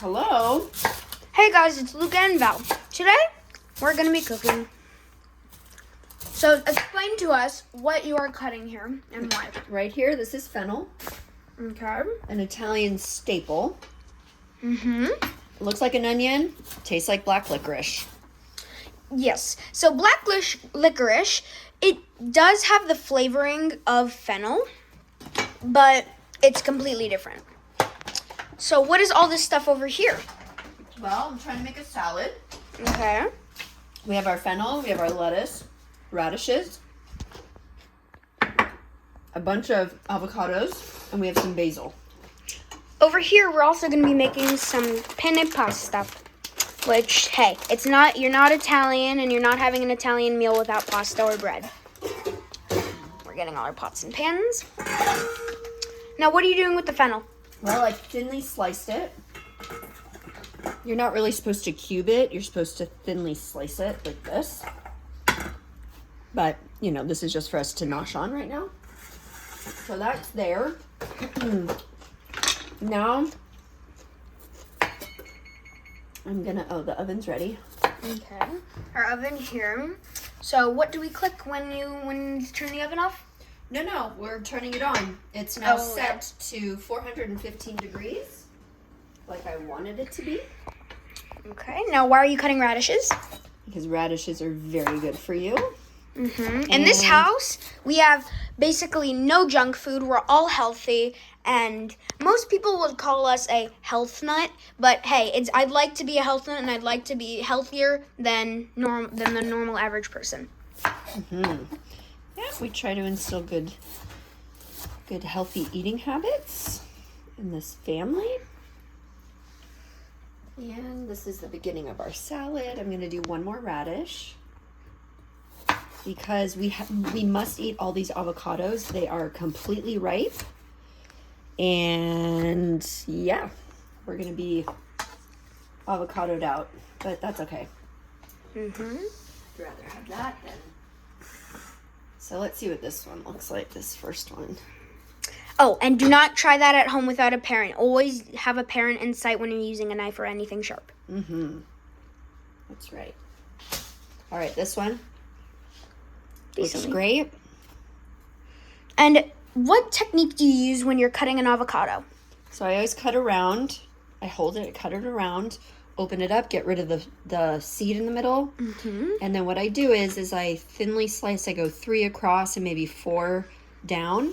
Hello. Hey guys, it's Luca and Val. Today, we're going to be cooking. So explain to us what you are cutting here and why. Right here, this is fennel, Okay. an Italian staple. Mm-hmm. It looks like an onion, tastes like black licorice. Yes. So black licorice, it does have the flavoring of fennel, but it's completely different. So what is all this stuff over here? Well, I'm trying to make a salad. Okay. We have our fennel, we have our lettuce, radishes, a bunch of avocados, and we have some basil. Over here, we're also going to be making some penne pasta, which, hey, you're not Italian, and you're not having an Italian meal without pasta or bread. We're getting all our pots and pans. Now, what are you doing with the fennel? Well, I thinly sliced it. You're not really supposed to cube it. You're supposed to thinly slice it like this. But, this is just for us to nosh on right now. So that's there. Now, the oven's ready. Okay. Our oven here. So what do we click when you turn the oven off? No, we're turning it on. It's now set to 415 degrees, like I wanted it to be. Okay. Now, why are you cutting radishes? Because radishes are very good for you. Mm-hmm. In this house, we have basically no junk food. We're all healthy, and most people would call us a health nut. But hey, I'd like to be a health nut, and I'd like to be healthier than the normal average person. Mm-hmm. Yeah, we try to instill good healthy eating habits in this family. And this is the beginning of our salad. I'm going to do one more radish because we must eat all these avocados. They are completely ripe. And yeah, we're going to be avocadoed out, but that's okay. Mm-hmm. I'd rather have that than... So let's see what this one looks like, this first one. Oh, and do not try that at home without a parent. Always have a parent in sight when you're using a knife or anything sharp. Mm-hmm. That's right. All right, this one looks great. And what technique do you use when you're cutting an avocado? So I always cut around. I hold it, cut it around, open it up, get rid of the seed in the middle. Mm-hmm. And then what I do is I thinly slice. I go 3 across and maybe 4 down.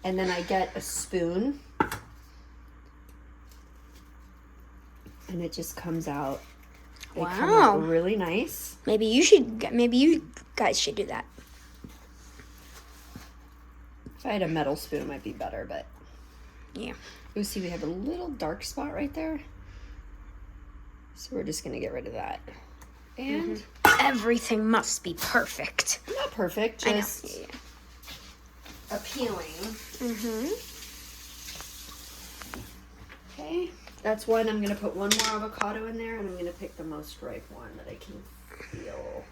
And then I get a spoon. And it just comes out. They come out really nice. Maybe you guys should do that. If I had a metal spoon, it might be better, but... Yeah. Ooh, see, we have a little dark spot right there. So we're just going to get rid of that. And everything must be perfect. Not perfect, just appealing. Mm-hmm. Okay, that's one. I'm going to put one more avocado in there, and I'm going to pick the most ripe one that I can feel.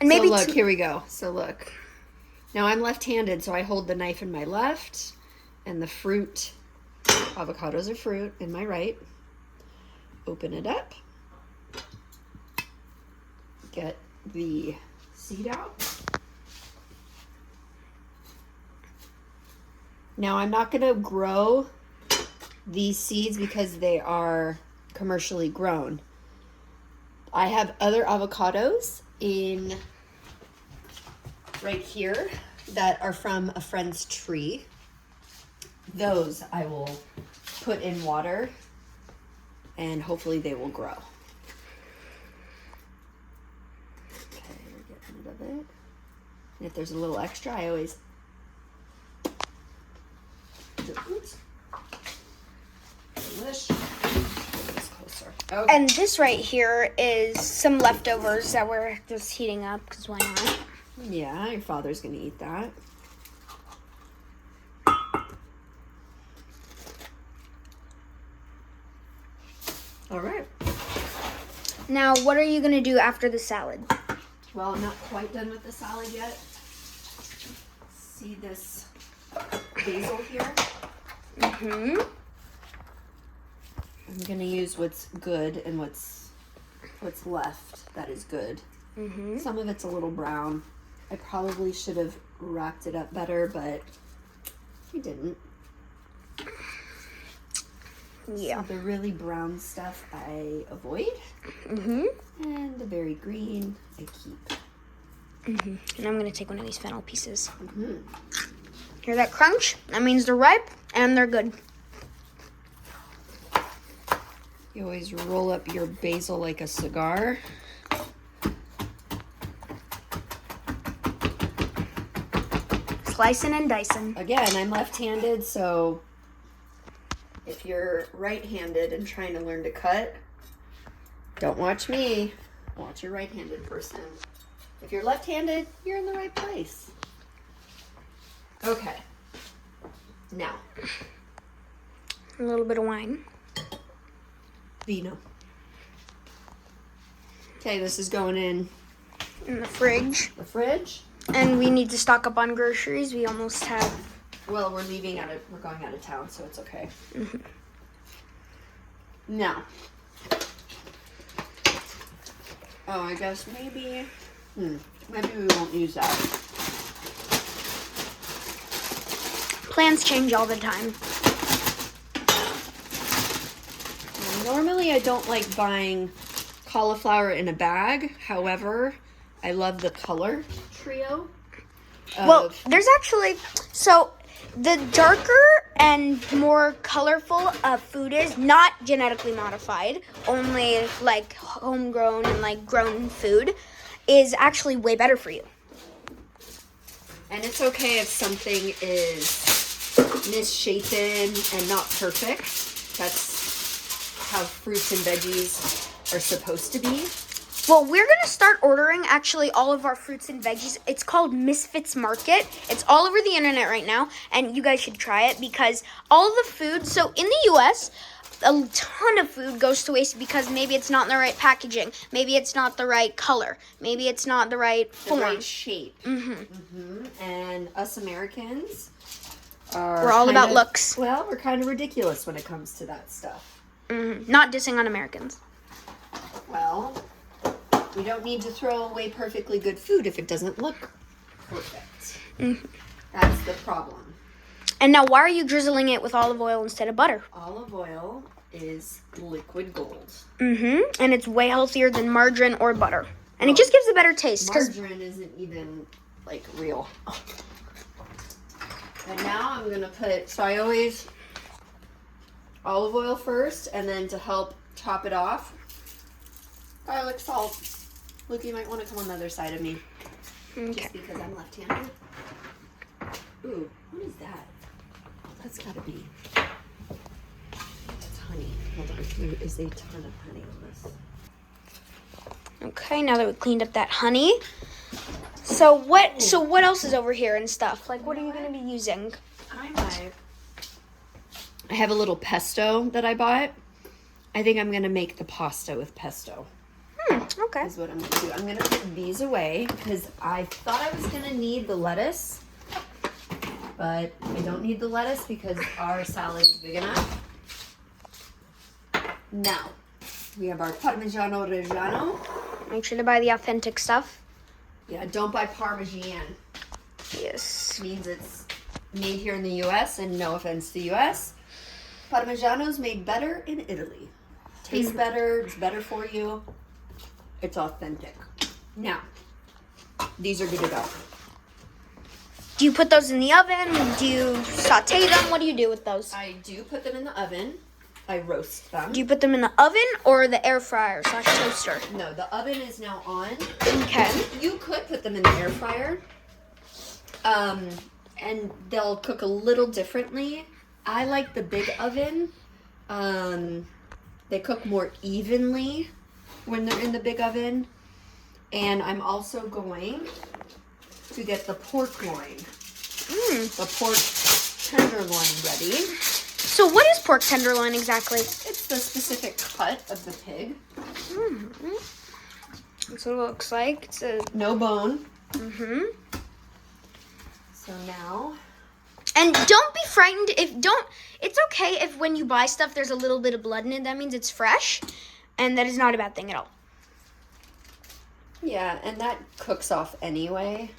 And maybe look, here we go. So look. Now I'm left-handed, so I hold the knife in my left, and the fruit, avocados are fruit, in my right. Open it up. Get the seed out. Now I'm not going to grow these seeds because they are commercially grown. I have other avocados right here that are from a friend's tree. Those I will put in water and hopefully they will grow. Of it. And if there's a little extra, I always Okay. And this right here is some leftovers that we're just heating up because why not? Yeah, your father's gonna eat that. All right. Now, what are you gonna do after the salad? Well, I'm not quite done with the salad yet. See this basil here? Mm-hmm. I'm I'm gonna use what's good and what's left that is good. Mm-hmm. Some of it's a little brown. I probably should have wrapped it up better, but I didn't. Yeah. So the really brown stuff I avoid. Mm-hmm. And the very green I keep. Mm-hmm. And I'm gonna take one of these fennel pieces. Mm-hmm. Hear that crunch? That means they're ripe and they're good. You always roll up your basil like a cigar. Slicing and dicing. Again, I'm left-handed, so if you're right-handed and trying to learn to cut, don't watch me. Watch your right-handed person. If you're left-handed, you're in the right place. Okay. Now. A little bit of wine. Vino. Okay, this is going in In the fridge. the fridge. And we need to stock up on groceries. We almost have. Well, we're going out of town, so it's okay. Mm-hmm. Now. Oh, I guess maybe maybe we won't use that. Plans change all the time. Normally, I don't like buying cauliflower in a bag. However, I love the color trio. Well, there's actually, so the darker and more colorful food is not genetically modified, only like homegrown and like grown food is actually way better for you. And it's okay if something is misshapen and not perfect. That's how fruits and veggies are supposed to be. Well, we're going to start ordering actually all of our fruits and veggies. It's called Misfits Market. It's all over the internet right now, and you guys should try it because all of the food, so in the U.S., a ton of food goes to waste because maybe it's not in the right packaging. Maybe it's not the right color. Maybe it's not the right form. The right shape. Mm-hmm. Mm-hmm. And us Americans are We're all about looks. Well, we're kind of ridiculous when it comes to that stuff. Mm-hmm. Not dissing on Americans. Well, you don't need to throw away perfectly good food if it doesn't look perfect. Mm-hmm. That's the problem. And now, why are you drizzling it with olive oil instead of butter? Olive oil is liquid gold. Mm-hmm. And it's way healthier than margarine or butter. And it just gives a better taste. Margarine isn't even, like, real. And now I'm going to put, so I always olive oil first, and then to help top it off, garlic salt. Luke, you might want to come on the other side of me. Okay. Just because I'm left-handed. Ooh, what is that? That's gotta be. That's honey. Hold on. There is a ton of honey on this. Okay, now that we cleaned up that honey. So what else is over here and stuff? Like, what are you going to be using? I have a little pesto that I bought. I think I'm going to make the pasta with pesto. Okay. Is what I'm going to do. I'm going to put these away because I thought I was going to need the lettuce. But I don't need the lettuce because our salad is big enough. Now, we have our Parmigiano Reggiano. Make sure to buy the authentic stuff. Yeah, don't buy Parmesan. Yes. It means it's made here in the U.S. and no offense to the U.S. Parmigiano's made better in Italy. Tastes better. It's better for you. It's authentic. Now, these are good to go. Do you put those in the oven? Do you saute them? What do you do with those? I do put them in the oven. I roast them. Do you put them in the oven or the air fryer / toaster? No, the oven is now on. Okay. You could put them in the air fryer. And they'll cook a little differently. I like the big oven. They cook more evenly when they're in the big oven. And I'm also going to get the pork loin. The pork tenderloin ready. So what is pork tenderloin exactly? It's the specific cut of the pig. That's what it looks like. It's a No bone. So So now... And don't be frightened it's okay if when you buy stuff there's a little bit of blood in it. That means it's fresh, and that is not a bad thing at all. Yeah, and that cooks off anyway.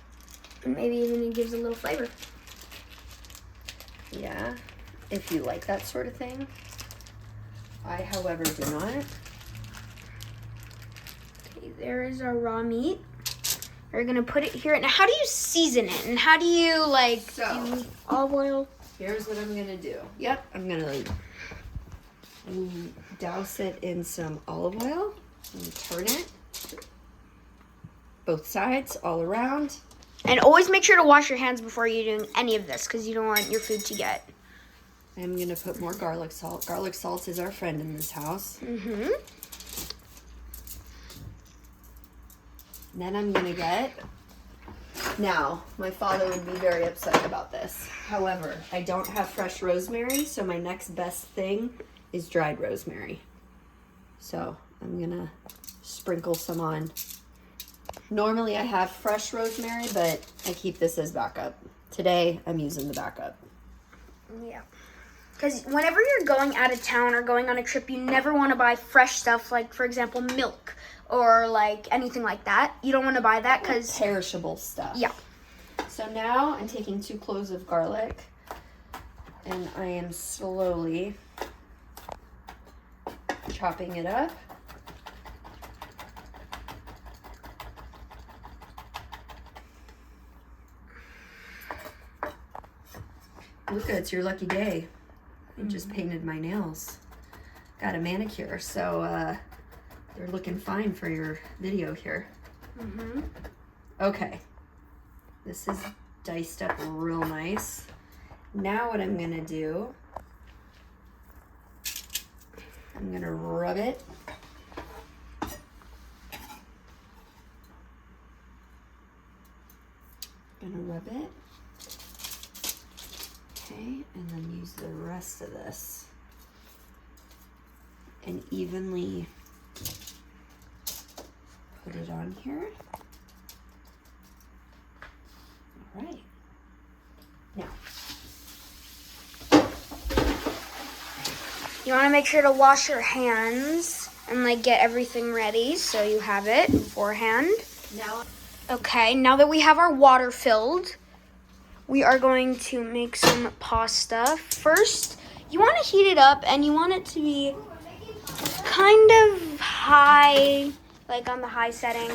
Maybe even it gives a little flavor. Yeah, if you like that sort of thing. I, however, do not. Okay, there is our raw meat. We're gonna put it here. Now, how do you season it? And how do you So, olive oil? Here's what I'm gonna do. Yep, I'm gonna douse it in some olive oil and turn it both sides, all around. And always make sure to wash your hands before you're doing any of this, because you don't want your food to get. I'm gonna put more garlic salt. Garlic salt is our friend in this house. Mm-hmm. Then I'm gonna get, now, my father would be very upset about this. However, I don't have fresh rosemary, so my next best thing is dried rosemary. So I'm gonna sprinkle some on. Normally I have fresh rosemary, but I keep this as backup. Today I'm using the backup. Yeah. Because whenever you're going out of town or going on a trip, you never want to buy fresh stuff, like, for example, milk or, like, anything like that. You don't want to buy that because... Perishable stuff. Yeah. So now I'm taking 2 cloves of garlic, and I am slowly chopping it up. Luca, it's your lucky day. I just painted my nails. Got a manicure, so they're looking fine for your video here. Mm-hmm. Okay. This is diced up real nice. Now what I'm gonna do, I'm gonna rub it. Gonna rub it. Okay, and then use the rest of this and evenly put it on here. All right. Now, You want to make sure to wash your hands and, like, get everything ready so you have it beforehand. now Okay, now that we have our water filled, we are going to make some pasta. First, you want to heat it up, and you want it to be kind of high, like on the high setting.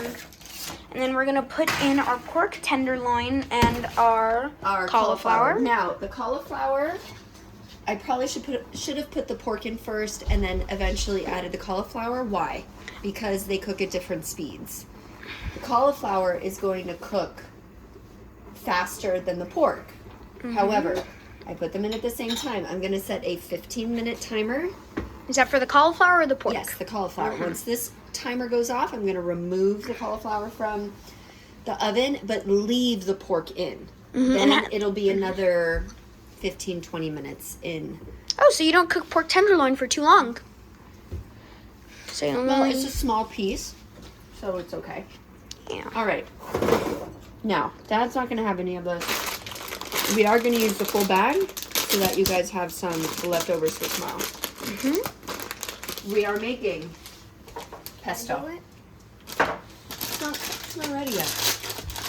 And then we're going to put in our pork tenderloin and our cauliflower. Now, the cauliflower, I probably should have put the pork in first and then eventually added the cauliflower. Why? Because they cook at different speeds. The cauliflower is going to cook faster than the pork. Mm-hmm. However, I put them in at the same time. I'm going to set a 15-minute timer. Is that for the cauliflower or the pork? Yes, the cauliflower. Once this timer goes off, I'm going to remove the cauliflower from the oven, but leave the pork in. Mm-hmm. Then it'll be another 15-20 minutes in. Oh, so you don't cook pork tenderloin for too long. So you well, it's a small piece, so it's okay. Yeah. All right. Now, Dad's not going to have any of those. We are going to use the full bag so that you guys have some leftovers for tomorrow. Mm-hmm. We are making pesto. It's not ready yet.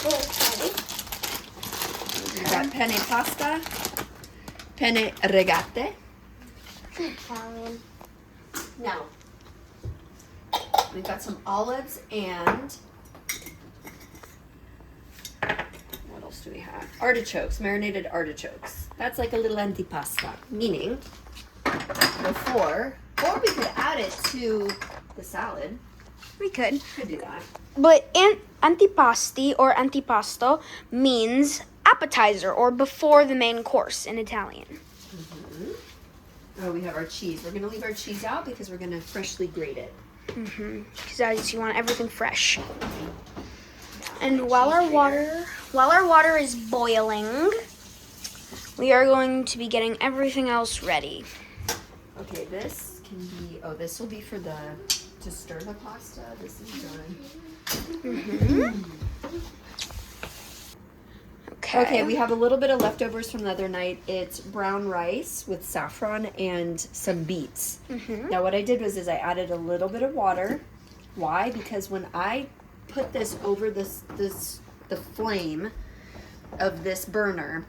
Okay. We got penne pasta, penne regate. Italian. Now, we've got some olives and what else do we have? Artichokes, marinated artichokes. That's like a little antipasta, meaning or we could add it to the salad. We could. Could do that. But antipasti or antipasto means appetizer or before the main course in Italian. Mm-hmm. Oh, we have our cheese. We're going to leave our cheese out because we're going to freshly grate it. Mm-hmm. Because you want everything fresh. And while our water is boiling, we are going to be getting everything else ready. Okay, this can be, this will be for to stir the pasta. This is done. Mm-hmm. Okay, we have a little bit of leftovers from the other night. It's brown rice with saffron and some beets. Now what I did was I added a little bit of water. Why? Because when I put this over the flame of this burner,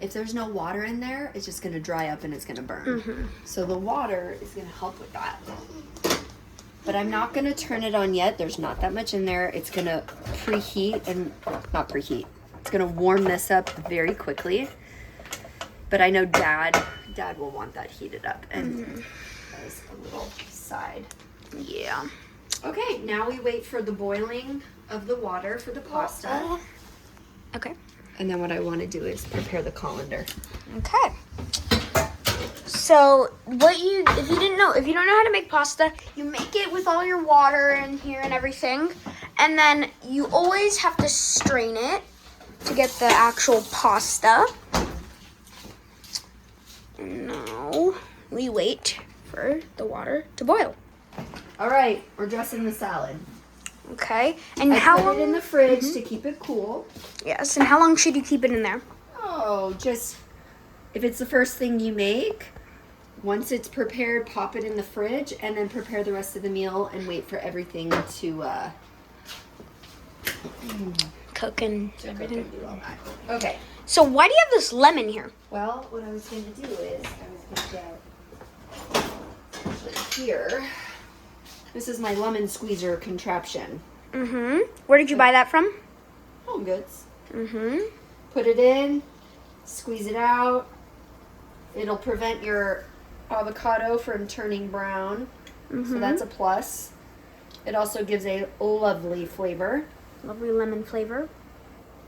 if there's no water in there, it's just going to dry up and it's going to burn. So the water is going to help with that. But I'm not going to turn it on yet. There's not that much in there. It's going to preheat and not preheat. It's going to warm this up very quickly. But I know Dad will want that heated up. And as a little side. Yeah. Okay, now we wait for the boiling of the water for the pasta. Okay. And then what I want to do is prepare the colander. Okay. So if you don't know how to make pasta, you make it with all your water in here and everything. And then you always have to strain it to get the actual pasta. Now we wait for the water to boil. All right, we're dressing the salad. Okay. And I how put long? it in the fridge to keep it cool. Yes. And how long should you keep it in there? Oh, just if it's the first thing you make, once it's prepared, pop it in the fridge, and then prepare the rest of the meal and wait for everything to Cook and everything. do all that. Okay. So why do you have this lemon here? Well, what I was going to do is I was going to get here. This is my lemon squeezer contraption. Where did you buy that from? Home Goods. Put it in, squeeze it out. It'll prevent your avocado from turning brown. So that's a plus. It also gives a lovely flavor. Lovely lemon flavor.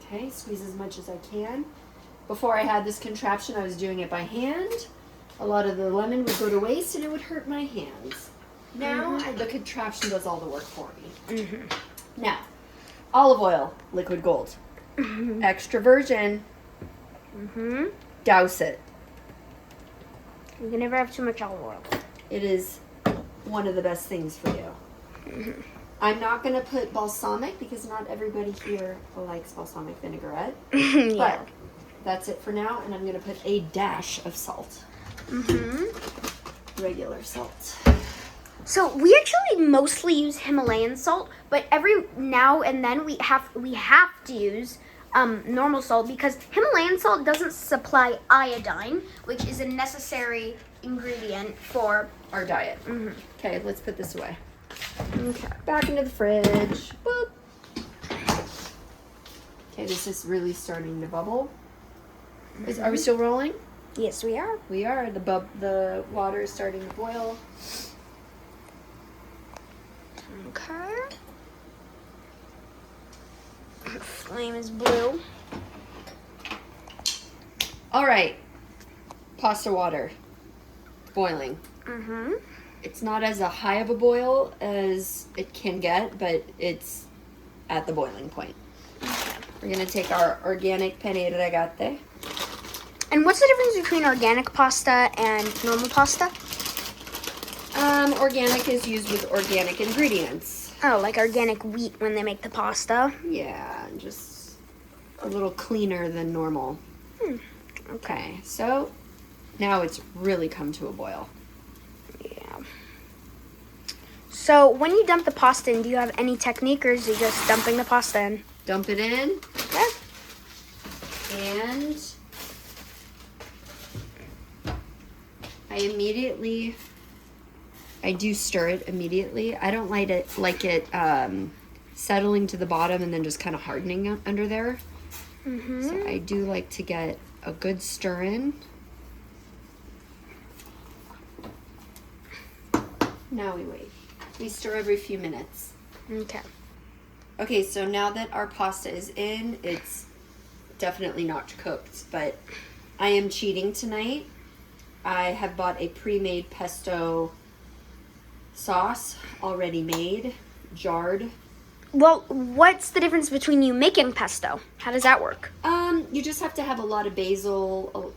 Okay, squeeze as much as I can. Before I had this contraption, I was doing it by hand. A lot of the lemon would go to waste and it would hurt my hands. Now the contraption does all the work for me. Now, olive oil, liquid gold. Extra virgin. Douse it. You can never have too much olive oil. It is one of the best things for you. I'm not going to put balsamic because not everybody here likes balsamic vinaigrette. But that's it for now. And I'm going to put a dash of salt. Regular salt. So we actually mostly use Himalayan salt, but every now and then we have to use normal salt because Himalayan salt doesn't supply iodine, which is a necessary ingredient for our diet. Okay, let's put this away. Okay. Back into the fridge. Boop. Okay, this is really starting to bubble. Are we still rolling? Yes, we are. We are. The water is starting to boil. Okay. The flame is blue. All right. Pasta water. Boiling. It's not as a high of a boil as it can get, but it's at the boiling point. We're going to take our organic penne regate. And what's the difference between organic pasta and normal pasta? Organic is used with organic ingredients. Oh, like organic wheat when they make the pasta? Yeah, just a little cleaner than normal. Okay, so now it's really come to a boil. Yeah. So when you dump the pasta in, do you have any technique or is it just dumping the pasta in? Dump it in. Okay. And I do stir it immediately. I don't like it settling to the bottom and then just kind of hardening under there. So I do like to get a good stir in. Now we wait. We stir every few minutes. Okay. Okay, so now that our pasta is in, it's definitely not cooked, but I am cheating tonight. I have bought a pre-made pesto sauce already made, jarred. Well, what's the difference between you making pesto? How does that work? You just have to have a lot of basil,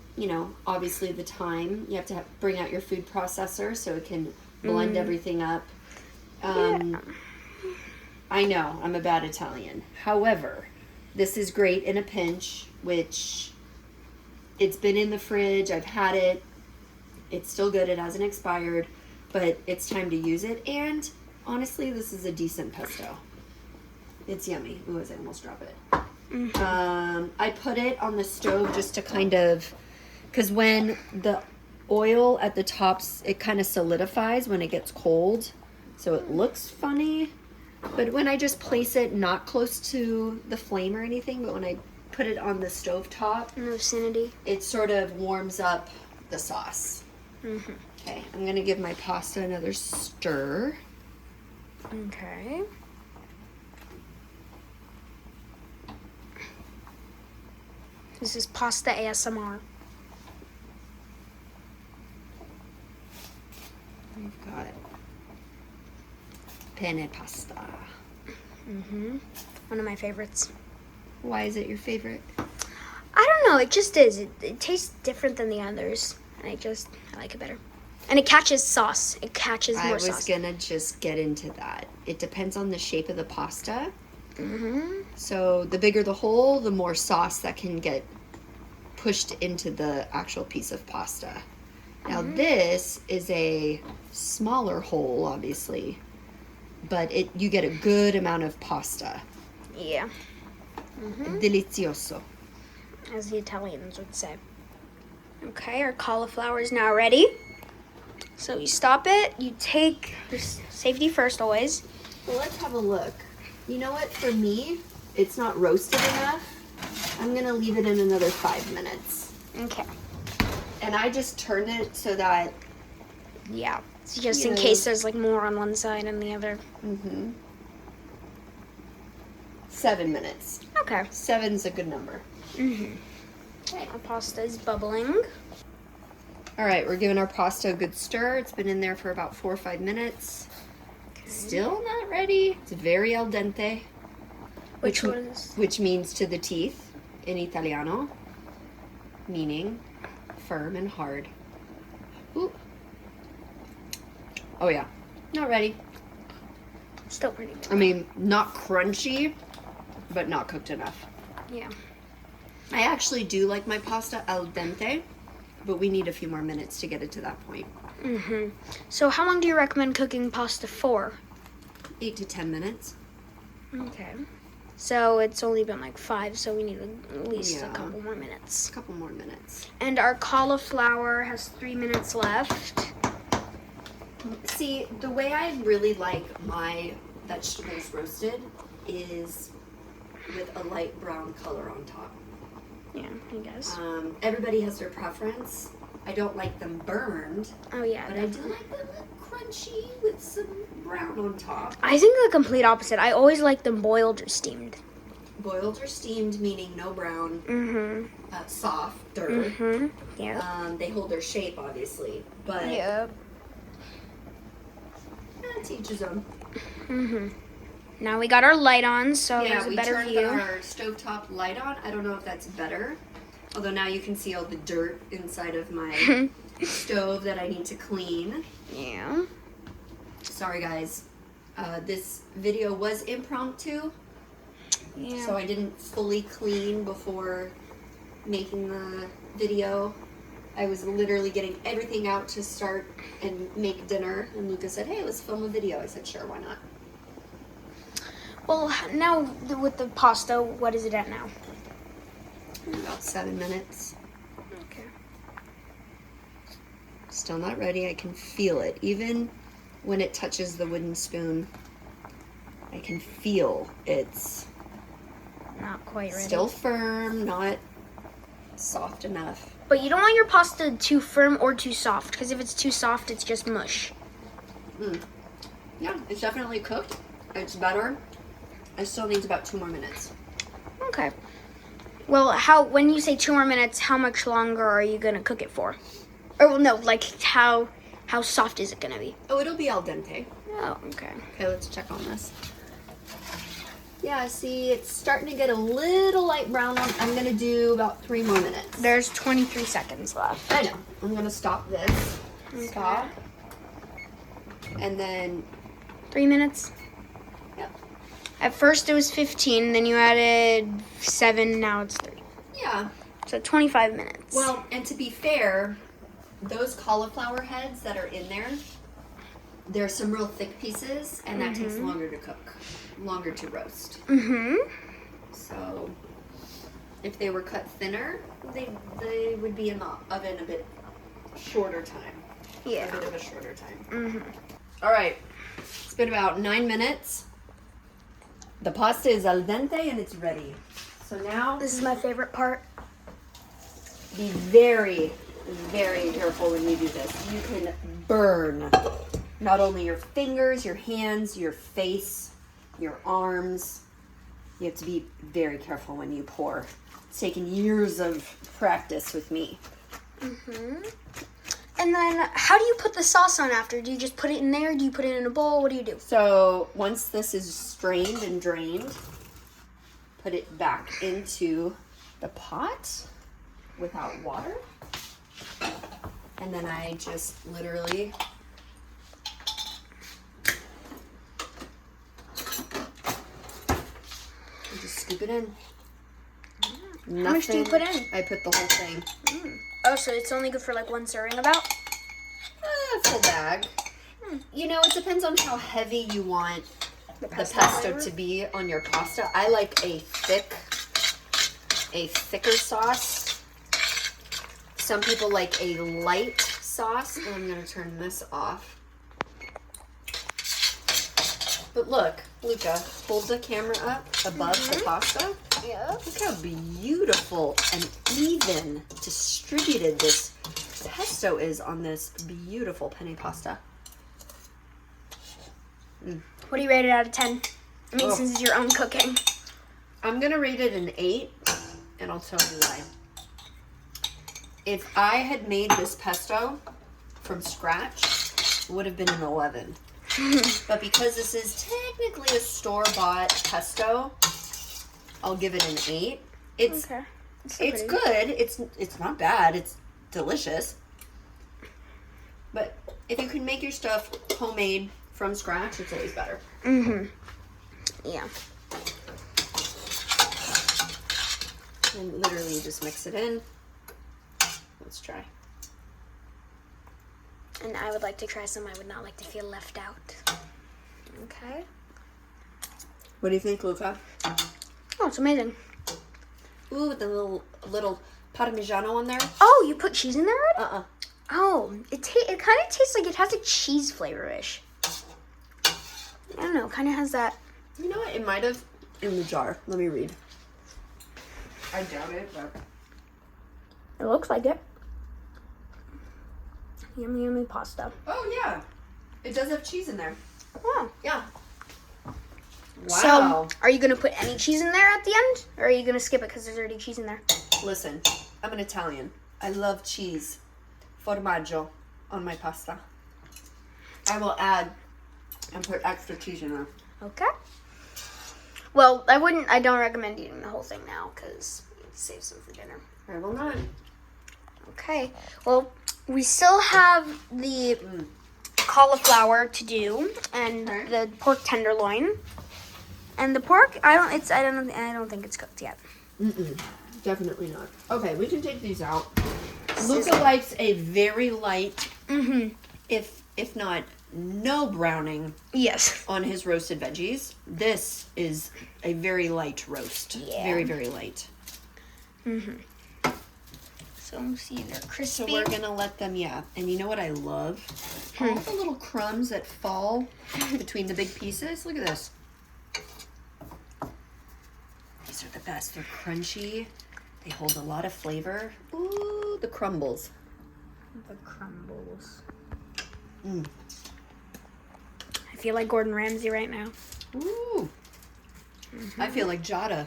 obviously the thyme. You have to bring out your food processor so it can blend everything up. I know, I'm a bad Italian. However, This is great in a pinch, which it's been in the fridge. I've had it. It's still good. It hasn't expired, but it's time to use it. And honestly, this is a decent pesto. It's yummy. Ooh, I almost drop it. I put it on the stove just to kind of, because when the oil at the tops, it kind of solidifies when it gets cold. So it looks funny. But when I just place it not close to the flame or anything, but when I put it on the stove top, in the vicinity, it sort of warms up the sauce. Okay, I'm going to give my pasta another stir. Okay. This is pasta ASMR. We've got penne pasta. One of my favorites. Why is it your favorite? I don't know. It just is. It tastes different than the others, and I like it better. And it catches sauce. It catches more sauce. I was gonna just get into that. It depends on the shape of the pasta. So the bigger the hole, the more sauce that can get pushed into the actual piece of pasta. Now this is a smaller hole, obviously, but you get a good amount of pasta. Yeah. Delizioso. As the Italians would say. Okay, our cauliflower is now ready. So you stop it. You take safety first always. Well, let's have a look. You know what? For me, it's not roasted enough. I'm going to leave it in another 5 minutes. Okay. And I just turned it so that... Yeah. It's just in case there's like more on one side and the other. 7 minutes. Okay. 7's a good number. Okay. Our pasta is bubbling. All right, we're giving our pasta a good stir. It's been in there for about 4 or 5 minutes. Okay. Still not ready. It's very al dente. Which means to the teeth in Italiano, meaning firm and hard. Ooh. Oh yeah, not ready. Still pretty good. I mean, not crunchy, but not cooked enough. Yeah. I actually do like my pasta al dente, but we need a few more minutes to get it to that point. So how long do you recommend cooking pasta for? 8 to 10 minutes. Okay. So it's only been like 5, so we need at least a couple more minutes. A couple more minutes. And our cauliflower has 3 minutes left. See, the way I really like my vegetables roasted is with a light brown color on top. Yeah, I guess. Everybody has their preference. I don't like them burned. Oh, yeah. But definitely. I do like them crunchy with some brown on top. I think the complete opposite. I always like them boiled or steamed. Boiled or steamed, meaning no brown. Softer. Yeah. They hold their shape, obviously. But yeah. To each his own. Now we got our light on, so there's a better view. Yeah, we turned our stovetop light on. I don't know if that's better. Although now you can see all the dirt inside of my stove that I need to clean. Yeah. Sorry, guys. This video was impromptu. Yeah. So I didn't fully clean before making the video. I was literally getting everything out to start and make dinner. And Luca said, hey, let's film a video. I said, sure, why not? Well, now with the pasta, what is it at now? About 7 minutes. Okay. Still not ready. I can feel it. Even when it touches the wooden spoon, I can feel it's not quite ready. Still firm, not soft enough. But you don't want your pasta too firm or too soft, because if it's too soft, it's just mush. Yeah, it's definitely cooked. It's better. It still needs about 2 more minutes. Okay. Well, when you say 2 more minutes, how much longer are you gonna cook it for? Or well, no, like how soft is it gonna be? Oh, it'll be al dente. Oh, okay. Okay, let's check on this. Yeah, see, it's starting to get a little light brown. I'm gonna do about 3 more minutes. There's 23 seconds left. I know. I'm gonna stop this. Okay. Stop. And then 3 minutes. Yep. At first it was 15, then you added 7, now it's 3. Yeah. So 25 minutes. Well, and to be fair, those cauliflower heads that are in there, there's some real thick pieces, and that takes longer to cook, longer to roast. So if they were cut thinner, they would be in the oven a bit shorter time. Yeah. A bit of a shorter time. All right. It's been about 9 minutes. The pasta is al dente and it's ready. So now, This is my favorite part. be very, very careful when you do this. You can burn not only your fingers, your hands, your face, your arms. You have to be very careful when you pour. It's taken years of practice with me. And then, how do you put the sauce on after? Do you just put it in there? Do you put it in a bowl? What do you do? So once this is strained and drained, put it back into the pot without water. And then I just literally just scoop it in. How much do you put in? I put the whole thing. Oh, so it's only good for like 1 serving about? Full bag. You know, it depends on how heavy you want the pesto flavor? to be on your pasta. I like a thicker sauce. Some people like a light sauce. And I'm gonna turn this off. But look, Luca, hold the camera up above the pasta. Yeah. Look how beautiful and even distributed this pesto is on this beautiful penne pasta. What do you rate it out of 10? I mean, Oh. since it's your own cooking. I'm gonna rate it an 8, and I'll tell you why. If I had made this pesto from scratch, it would have been an 11. But because this is technically a store-bought pesto, I'll give it an 8. It's Okay. it's good. It's not bad. It's delicious. But if you can make your stuff homemade from scratch, it's always better. Yeah. And literally just mix it in. Let's try. And I would like to try some. I would not like to feel left out. Okay. What do you think, Luca? Oh, it's amazing. Ooh, with the little parmigiano on there. Oh, you put cheese in there already? Uh-uh. Oh, it kind of tastes like it has a cheese flavor-ish. I don't know, kind of has that. You know what? It might have in the jar. Let me read. I doubt it, but... It looks like it. Yummy, yummy pasta. Oh, yeah. It does have cheese in there. Oh. Yeah. Wow. So, are you going to put any cheese in there at the end? Or are you going to skip it because there's already cheese in there? Listen, I'm an Italian. I love cheese. Formaggio on my pasta. I will add and put extra cheese in there. Okay. Well, I don't recommend eating the whole thing now because you need to save some for dinner. I will not. Okay. Well, we still have the cauliflower to do and the pork tenderloin. And the pork, I don't think it's cooked yet. Definitely not. Okay, we can take these out. Luca likes a very light, if not no browning, Yes. on his roasted veggies. This is a very light roast. Yeah. Very, very light. So see, they're crispy. So we're gonna let them, And you know what I love? All the little crumbs that fall between the big pieces. Look at this. These are the best. They're crunchy. They hold a lot of flavor. Ooh, the crumbles. The crumbles. I feel like Gordon Ramsay right now. Ooh. I feel like Jada.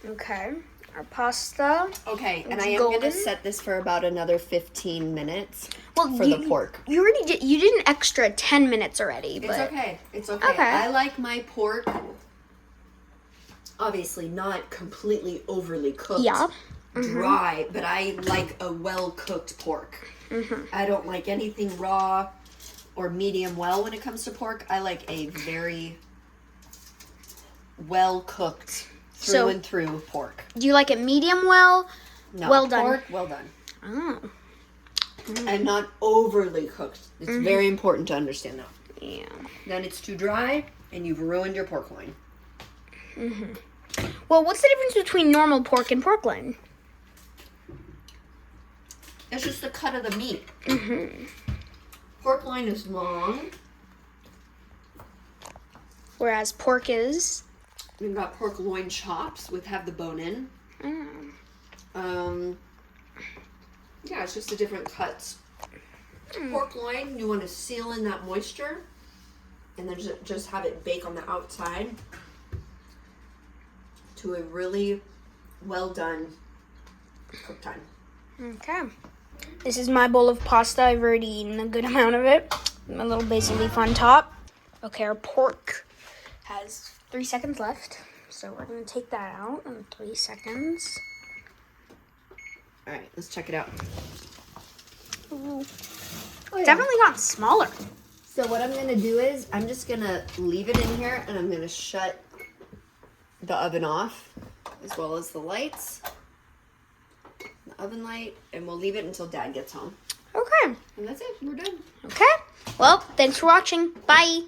Okay. Our pasta. Okay, and It's I am golden. gonna set this for about another 15 minutes Well, for the pork. You already did. You did an extra 10 minutes already. But It's okay. It's okay. Okay. I like my pork, obviously not completely overly cooked, Yeah. dry, but I like a well-cooked pork. I don't like anything raw. or medium well when it comes to pork. I like a very well cooked through and through pork. Do you like it medium well? No, well done. Pork well done. Oh. And not overly cooked. It's very important to understand that. Yeah. Then it's too dry, and you've ruined your pork loin. Well, what's the difference between normal pork and pork loin? It's just the cut of the meat. Pork loin is long. Whereas pork is... We've got pork loin chops with have the bone in. Yeah, it's just the different cuts. Pork loin, you want to seal in that moisture and then just have it bake on the outside to a really well done cook time. Okay. This is my bowl of pasta. I've already eaten a good amount of it. My little basil leaf on top. Okay, our pork has 3 seconds left. So we're going to take that out in 3 seconds. All right, let's check it out. Ooh. Definitely got smaller. So what I'm going to do is I'm just going to leave it in here and I'm going to shut the oven off as well as the lights. The oven light, and we'll leave it until Dad gets home. Okay. And that's it. We're done. Okay. Well, thanks for watching. Bye.